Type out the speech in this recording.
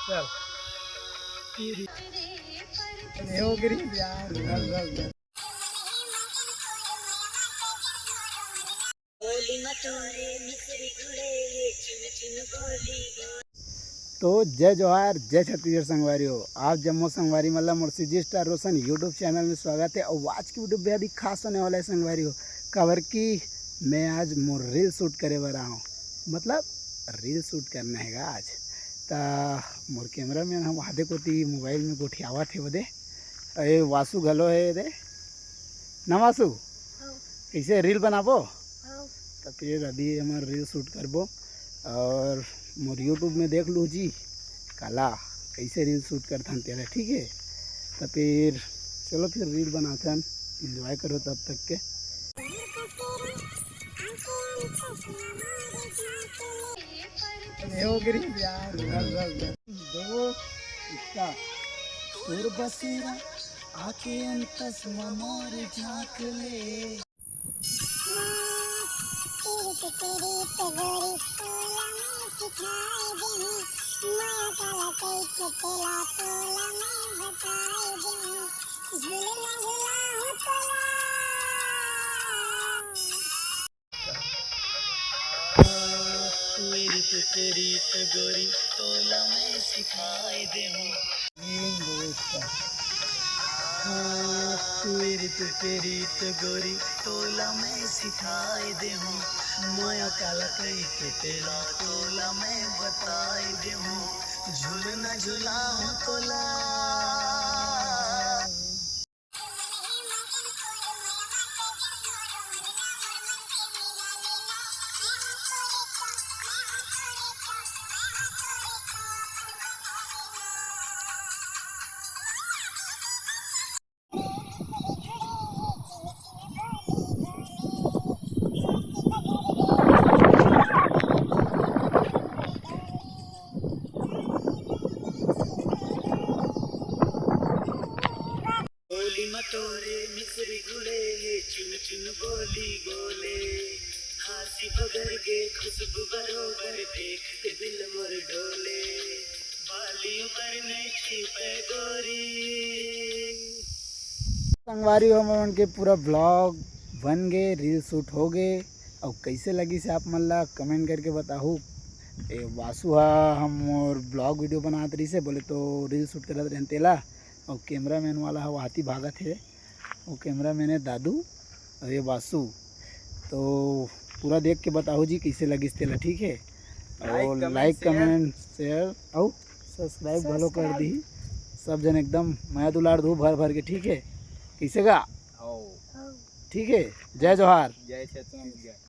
चल हो गई यार तो जय जोहार जय छत्तीसगढ़ संगवारी हो। आप जम्मू संगवारी मतलब मुर्शिदी स्टार रोशन यूट्यूब चैनल में स्वागत है। और आज की वीडियो बेहद ही खास होने वाला है संगवारी हो। कवर की मैं आज मोर रील शूट करे रहा हूँ, मतलब रील शूट करना है आज। तो मोर कैमरा मैन हम आधे को मोबाइल में गोठियावा थे बदे अरे वासु घलो है दे ना वासु कैसे रील बनाबो। तो फिर अभी हमारे रील शूट करबो और मोर यूट्यूब में देख लूँ जी कला कैसे रील शूट करथन तेरा, ठीक है। तो फिर चलो फिर रील बनाथन, एंजॉय करो तब तक के। हो गई यार दो इसका तोर बसेरा आके अंतस मोर झांक ले तेरी गोरी तोला मैं सिखाई दे तेरी गोरी तोला मैं सिखाई दे माया काला कई के तेरा तोला मैं बताई दे झूलना झूला तोला मटोरे मिसरी गुड़े चुन चुन बोली बोले हासी बगर के खुशबू बरोबर देख के दिल मोर डोले बालियों पर नहीं छिपे गोरी। संगवारी हो मैं उनके पूरा ब्लॉग बन गए, रील शूट हो गए। और कैसे लगी से आप मन ला कमेंट करके बताओ। ए वासु हम और ब्लॉग वीडियो बनाते रही से बोले तो रील शूट करते रहते तेला। और कैमरा मैन वाला है वो हाथी भागा थे, वो कैमरा मैन है दादू और ये वासु। तो पूरा देख के बताओ जी कैसे लगी तेला, ठीक है। और लाइक कमेंट शेयर और सब्सक्राइब भलो कर दी सब जन, एकदम मैं दुलार दू भर भर के, ठीक है। कैसे गा ठीक है। जय जोहार जय छत्तीसगढ़।